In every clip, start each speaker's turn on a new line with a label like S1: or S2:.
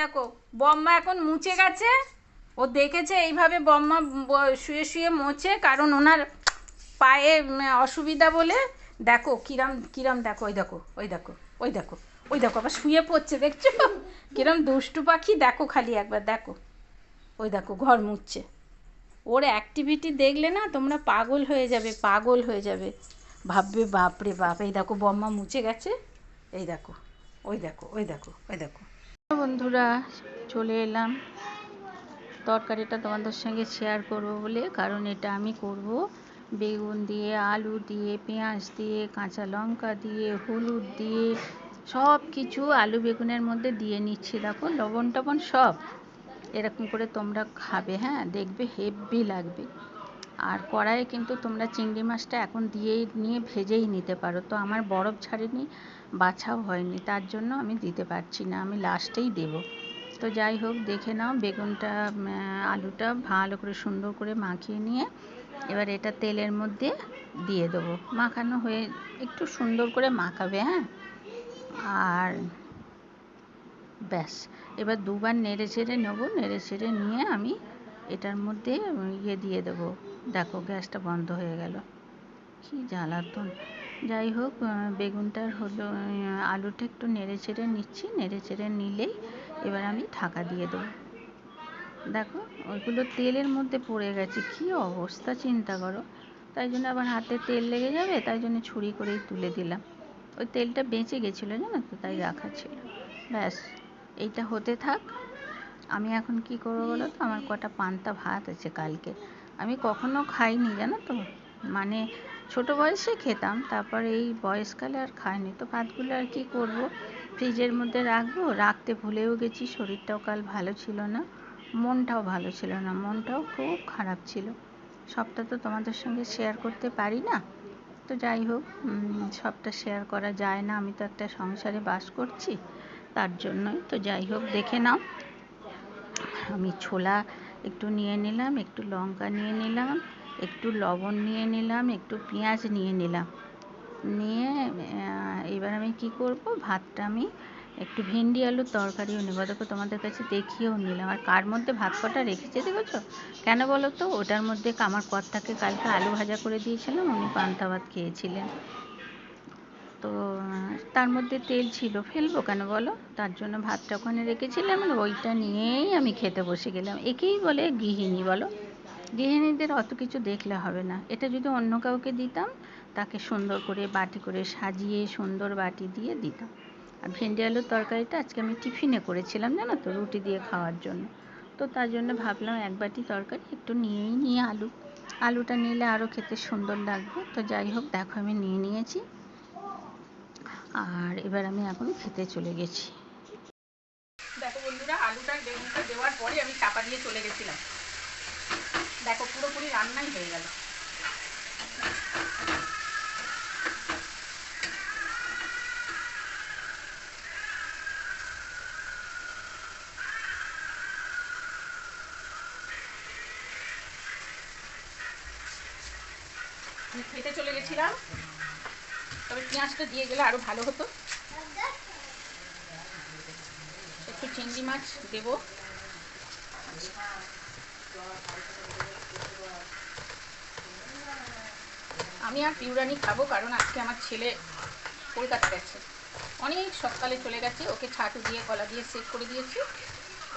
S1: দেখো বম্মা এখন মুছে গেছে, ও দেখেছে এইভাবে বম্মা শুয়ে শুয়ে মোছে, কারণ ওনার পায়ে অসুবিধা বলে। দেখো কিরম কিরম, দেখো ওই দেখো ওই দেখো ওই দেখো ওই দেখো আবার শুয়ে পড়ছে, দেখছো কিরম দুষ্টু পাখি। দেখো খালি একবার দেখো, ওই দেখো ঘর মুছছে। ওর অ্যাক্টিভিটি দেখলে না তোমরা পাগল হয়ে যাবে, পাগল হয়ে যাবে, ভাববে বাপরে বাপ। এই দেখো বম্মা মুছে গেছে, এই দেখো ওই দেখো ওই দেখো ওই দেখো। বন্ধুরা চলে এলাম তরকারিটা তোমাদের সঙ্গে শেয়ার করব বলে, কারণ এটা আমি করব বেগুন দিয়ে, আলু দিয়ে, পেঁয়াজ দিয়ে, কাঁচা লঙ্কা দিয়ে, হলুদ দিয়ে, সব কিছু আলু বেগুনের মধ্যে দিয়ে নিচ্ছি। দেখো লবণ টবণ সব এরকম করে তোমরা খাবে, হ্যাঁ দেখবে হেভি লাগবে। আর কড়াইয়ে কিন্তু তোমরা চিংড়ি মাছটা এখন দিয়েই নিয়ে ভেজেই নিতে পারো। তো আমার বরফ ছাড়েনি, বাছাও হয়নি, তার জন্য আমি দিতে পারছি না, আমি লাস্টেই দেব। তো যাই হোক দেখে নাও, বেগুনটা আলুটা ভালো করে সুন্দর করে মাখিয়ে নিয়ে এবার এটা তেলের মধ্যে দিয়ে দেবো। মাখানো হয়ে একটু সুন্দর করে মাখাবে, হ্যাঁ। আর ব্যাস, এবার দুবার নেড়ে চেড়ে নেবো, নেড়ে চেড়ে নিয়ে আমি এটার মধ্যে দিয়ে দেবো। দেখো গ্যাসটা বন্ধ হয়ে গেল, কি জ্বালাতন। যাই হোক বেগুনটার হলো আলুটা একটু নেড়ে চেড়ে নিচ্ছি, নেড়ে চেড়ে নিলেই এবার আমি ঢাকা দিয়ে দেবো। দেখো ওইগুলো তেলের মধ্যে পড়ে গেছে, কি অবস্থা চিন্তা করো। তাই জন্য আবার হাতে তেল লেগে যাবে, তাই জন্য ছুরি করেই তুলে দিলাম। ওই তেলটা বেঁচে গেছিলো জানো তো, তাই রাখা ছিল। ব্যাস এইটা হতে থাক। আমি এখন কি করবো বলো তো, আমার কটা পান্তা ভাত আছে কালকে, আমি কখনো খাইনি জানো তো, মানে ছোটো বয়সে খেতাম, তারপর এই বয়সকালে আর খাইনি। তো ভাতগুলো আর কি করব, ফ্রিজের মধ্যে রাখবো, রাখতে ভুলেও গেছি। শরীরটাও কাল ভালো ছিল না, মনটাও ভালো ছিল না, মনটাও খুব খারাপ ছিল। সবটা তো তোমাদের সঙ্গে শেয়ার করতে পারি না। তো যাই হোক সবটা শেয়ার করা যায় না, আমি তো একটা সংসারে বাস করছি, তার জন্যই। তো যাই হোক দেখে নাও, আমি ছোলা একটু নিয়ে নিলাম, একটু লঙ্কা নিয়ে নিলাম, একটু লবণ নিয়ে নিলাম, একটু পেঁয়াজ নিয়ে নিলাম, নিয়ে এবার আমি কি করব, ভাতটা আমি একটু ভেন্ডি আলুর তরকারিও নেব। দেখো তোমাদের কাছে দেখিয়েও নিলাম। আর কার মধ্যে ভাত কটা রেখেছে দেখেছো, কেন বলো তো, ওটার মধ্যে আমার কর্তাকে কালকে আলু ভাজা করে দিয়েছিলাম, উনি পান্তা ভাত খেয়েছিলেন। তো তার মধ্যে তেল ছিল, ফেলবো কেন বলো, তার জন্য ভাতটা ওখানে রেখেছিলাম, ওইটা নিয়েই আমি খেতে বসে গেলাম। একেই বলে গৃহিণী বলো, গৃহিণীদের অত কিছু দেখলে হবে না। এটা যদি অন্য কাউকে দিতাম, তাকে সুন্দর করে বাটি করে সাজিয়ে সুন্দর বাটি দিয়ে দিতাম। আর ভেন্ডি আলুর তরকারিটা আজকে আমি টিফিনে করেছিলাম জানো তো, রুটি দিয়ে খাওয়ার জন্য। তো তার জন্য ভাবলাম এক বাটি তরকারি একটু নিয়েই নিয়ে আলুটা নিলে আরও খেতে সুন্দর লাগবে। তো যাই হোক দেখো আমি নিয়ে নিয়েছি, আর এবার আমি এখন খেতে চলে গেছি। দেখো বন্ধুরা, আলুটা বেগুনটা দেওয়ার পরে আমি চাপা দিয়ে চলে গেছিলাম। দেখো পুরোপুরি রান্নাই হয়ে গেল। আমি খেতে চলে গেছিলাম, তবে পেঁয়াজটা দিয়ে গেলে আরো ভালো হতো। একটু চিংড়ি মাছ দেব, আমি আর পিউরানি খাবো, কারণ আজকে আমার ছেলে কলকাতা গেছে, অনেক সকালে চলে গেছে। ওকে ছাতু দিয়ে কলা দিয়ে সেক করে দিয়েছি,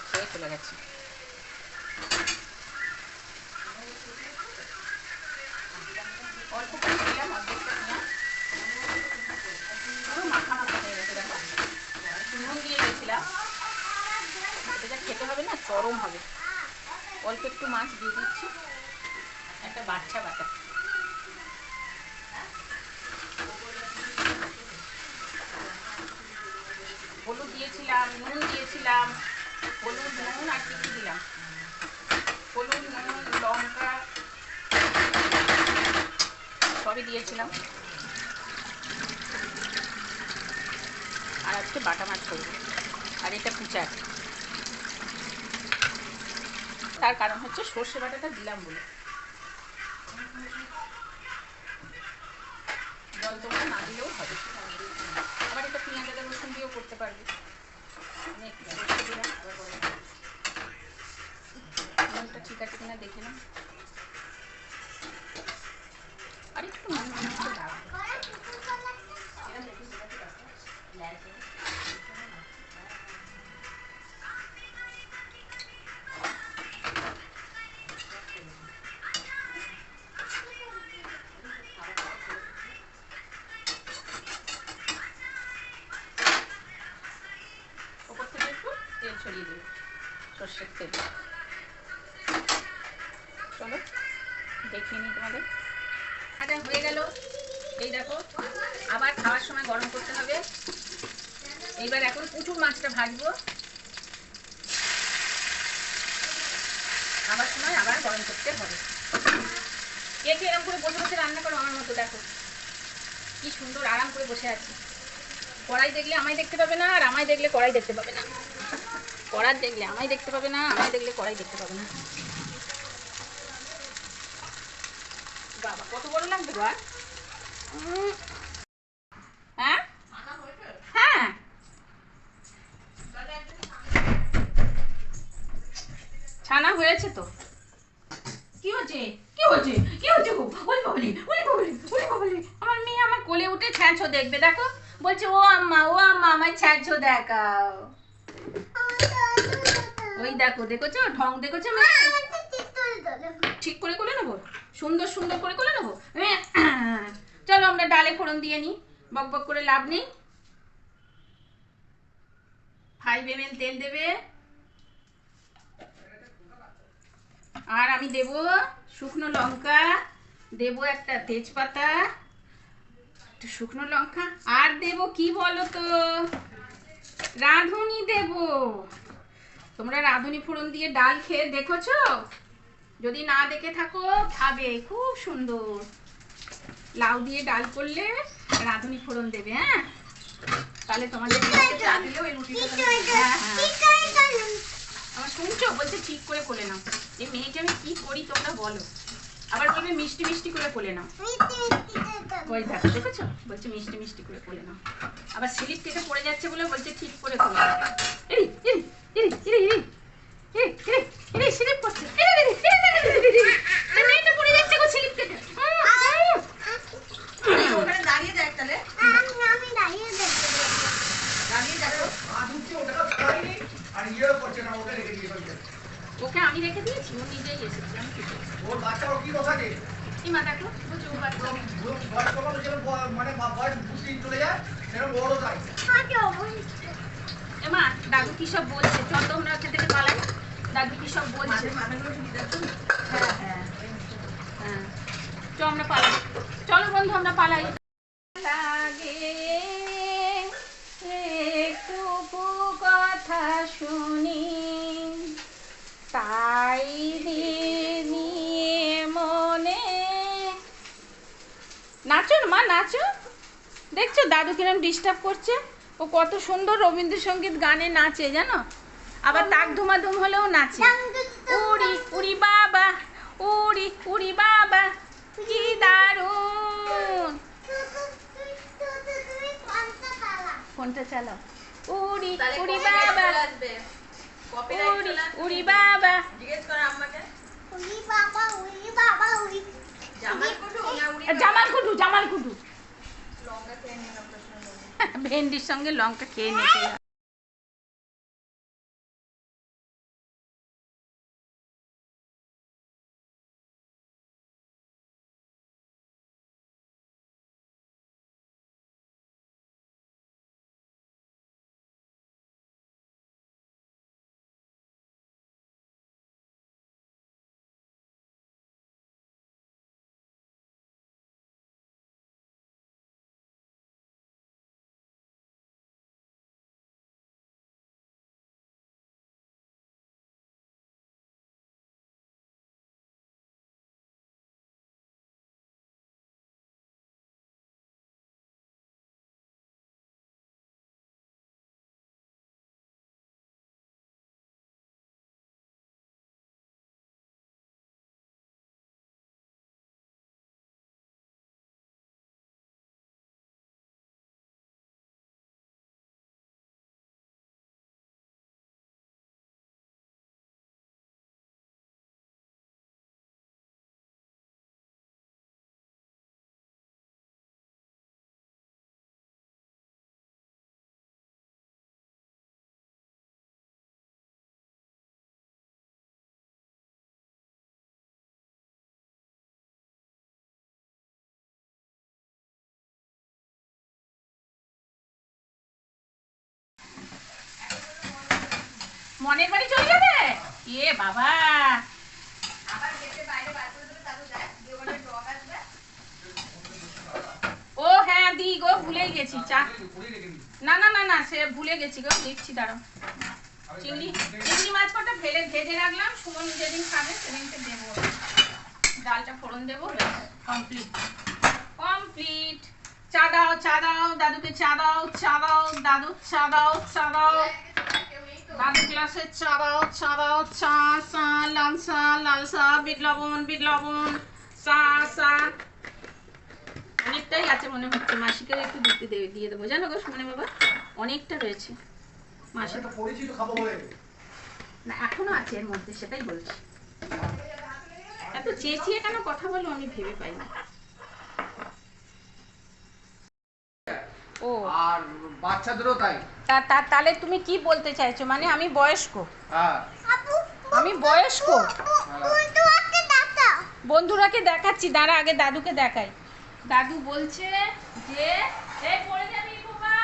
S1: খেয়ে চলে গেছে। অল্প করে দিলাম, অর্ধেকটা পেঁয়াজ, পুরো মাখা মাখা হয়ে গেছে। দেখো নুন দিয়ে গেছিলাম, এটা খেতে হবে না, গরম হবে। অল্প একটু মাছ দিয়ে দিচ্ছি, একটা বাচ্চা বাটা, হলুদ দিয়েছিলাম, নুন দিয়েছিলাম, হলুদ নুন আর কি দিলাম, হলুদ নুন লঙ্কা সবই দিয়েছিলাম। আর আজকে বাটা মাছ করবো, আর এটা কুচার, তার কারণ হচ্ছে সর্ষে বাটাটা দিলাম বলে। জল তোমরা না দিলেও হবে, আবার এটা পেঁয়াজ আদা রসুন দিয়েও করতে পারবে। আমি একটু সর্ষে দিলাম। ছড়িয়ে দেবো সর্ষের তেল। চলো দেখিয়ে নিই তোমাদের। আচ্ছা হয়ে গেল, এই দেখো আবার খাওয়ার সময় গরম করতে হবে। এইবার এখন পুঁটুর মাছটা ভাজবো, খাবার সময় আবার গরম করতে হবে। কে কে এরকম করে বসে বসে রান্না করো আমার মতো? দেখো কি সুন্দর আরাম করে বসে আছি। কড়াই দেখলে আমায় দেখতে পাবে না, আর আমায় দেখলে কড়াই দেখতে পাবে না। কড়াই দেখলে আমায় দেখতে পাবে না, আমায় দেখলে কড়াই দেখতে পাবে না। বাবা কত বড় লাগবে গো। হ্যাঁ হ্যাঁ ছানা হয়েছে তো। কি হচ্ছে কি হচ্ছে কি হচ্ছে গো? ওই বাবলি ওই বাবলি ওই বাবলি, আমার মেয়ে আমার কোলে উঠে ছ্যাঁচো দেখবে, দেখো বলছে ও আম্মা আমায় ছ্যাঁচো দেখাও। ওই দেখো, দেখেছো ঢং দেখেছো মেয়ে? ঠিক করে করে নেবো, সুন্দর সুন্দর করে করে নেবো। চলো আমরা ডালে ফোড়ন দিয়ে নিই, বক বক করে লাভ নেই। 5 ml তেল দেবে, আর আমি দেব শুকনো লঙ্কা, দেব একটা তেজপাতা, একটু শুকনো লঙ্কা, আর দেব কি বলো তো, রাঁধুনি দেব। তোমরা রাঁধুনি ফোড়ন দিয়ে ডাল খেয়ে দেখেছো? যদি না দেখে থাকো খাবে, খুব সুন্দর। লাউ দিয়ে ডাল করলে রাঁধুনি ফোড়ন দেবে। হ্যাঁ তাহলে তোমাদের আমার শুনছো? বলছে ঠিক করে কোলে নাও। এই মেয়েকে আমি কি করি তোমরা বলো? আবার বলবে মিষ্টি মিষ্টি করে কোলে নাও। ওই দেখো দেখেছো, বলছে মিষ্টি মিষ্টি করে কোলে নাও। আবার স্লিপ কেটে পড়ে যাচ্ছে বলে বলছে ঠিক করে কোলে নাও। এই এই এই এই এই এই এই এই স্লিপ করছে, মেয়েটা পড়ে যাচ্ছে গো স্লিপ কেটে। ওখানে দাঁড়িয়ে দেখ তাহলে, আমি দাঁড়িয়ে দেখতে দাঁড়িয়ে দেখো। আর ইয়েও করছে না, ওকে রেখে দিয়েছে। ওকে আমি রেখে দিয়েছি, ও নিজেই এসেছে। আমি কি করব? ওর বাচ্চাও কি কথা কে? এই মা দেখো বুঝছো ও বাচ্চা বয়স কমানো যেন মানে বয়স বুঝি চলে যায় সেরকম বড় যায়। এ মা দাদু কি সব বলছে, চল তো আমরা ওখান থেকে পালাই। দাদু কি সব বলছে মাথাগুলো শুনি দেখো। হ্যাঁ হ্যাঁ হ্যাঁ চল আমরা পালাই। চলো বন্ধু আমরা পালাই। লাগে একটুকু কথা শুনি, তাই নিয়ে মনে। নাচো মা নাচো, দেখছো দাদু কিরম ডিস্টার্ব করছে। ও কত সুন্দর রবীন্দ্রসঙ্গীত গানে নাচে জানো, আবার তাক ধুমাধুম হলেও নাচে। উড়ি উড়ি বাবা উড়ি উড়ি বাবা, কি দারুণ। ফোনটা চালাও। উড়ি উড়ি বাবা উড়ি উড়ি বাবা, জিজ্ঞেস করো আম্মাকে। উড়ি বাবা উড়ি বাবা উড়ি জামালকুটু না উড়ি জামালকুটু জামালকুটু। লঙ্কা খেয়ে নিলাম, ভেন্ডির সঙ্গে লঙ্কা খেয়ে নিতে। মনের বাড়ি চলে যাবে? এ বাবা, ও হ্যাঁ দি গো, ভুলেই গেছি। চা না না না না, সে ভুলে গেছি গো, দিচ্ছি দাঁড়াও। চিংড়ি মাছ কটা ভেজে রাখলাম, সুমন যেদিন খাবে সেদিনকে দেবো। ডালটা ফোড়ন দেবো, কমপ্লিট কমপ্লিট। চা দাও, চা দাও দাদুকে, চা দাও, চা দাও দাদু, চা দাও, চা দাও দাদু, গ্লাসে চা দাও, চা দাও। চা চা, লাল চা, লাল চা, বিট লবণ, বিট লবণ, চা চা। অনেকটাই আছে মনে হচ্ছে, মাসিকে একটু দিয়ে দেবো জানো গো সুমনে বাবা, অনেকটা রয়েছে। মাসি না এখনো আছে এর মধ্যে, সেটাই বলছি। এত চেঁচিয়ে কেন কথা বলো আমি ভেবে পাই না। ও
S2: আর বাচ্চাদেরও তাই।
S1: তাহলে তুমি কি বলতে চাইছো, মানে আমি বয়স্ক?
S2: হ্যাঁ
S1: আমি বয়স্ক। বন্ধুরাকে দেখাচ্ছি, দাঁড়া আগে দাদুকে দেখাই। দাদু বলছে যে এই পড়ে যাবি বাবা।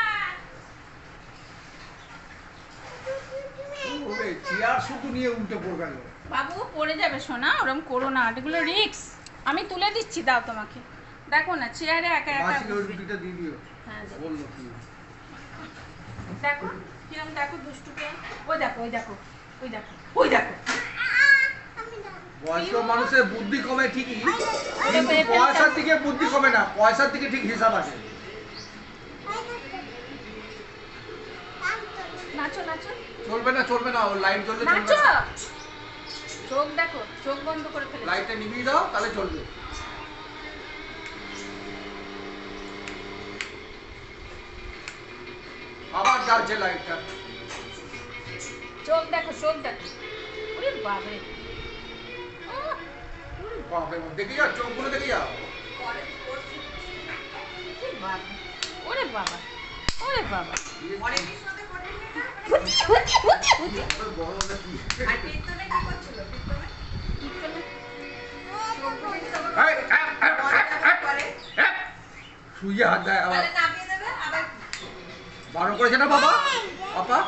S2: ওরে চেয়ার শুধু নিয়ে উল্টে পড়বে না
S1: বাবু, পড়ে যাবে সোনা, ওরকম করো না, এগুলো রিস্ক। আমি তুলে দিচ্ছি, দাও তোমাকে। দেখো না চেয়ারে একা একা
S2: মাসিকে ওই রুটিটা দিয়ে দিও।
S1: হ্যাঁ
S2: বললো কি
S1: দেখো কিরম, দেখো দুষ্টুকে। ওই দেখো, ওই দেখো, ওই দেখো, ওই দেখো।
S2: বয়স্ক মানুষের বুদ্ধি কমে ঠিকই, কিন্তু পয়সার দিকে বুদ্ধি কমে না, পয়সার দিকে ঠিক হিসাব আছে।
S1: নাচো নাচো,
S2: চলবে না চলবে না, ওর লাইট জ্বললে চলবে
S1: নাচো।
S2: না।
S1: চোখ দেখো, চোখ বন্ধ করে ফেলে।
S2: লাইটটা নিভিয়ে দাও তাহলে চলবে। আবার জ্বালছে লাইটটা।
S1: চোখ দেখো, চোখ দেখো। ওরে বাবারে,
S2: বাপরে, দেখে যাও চোখগুলো, দেখে যাও।
S1: ওরে বাবা, ওরে বাবা।
S2: বড় হলে কি? শুয়ে হাত দেয় আবার। বারণ করেছে না বাবা? বাবা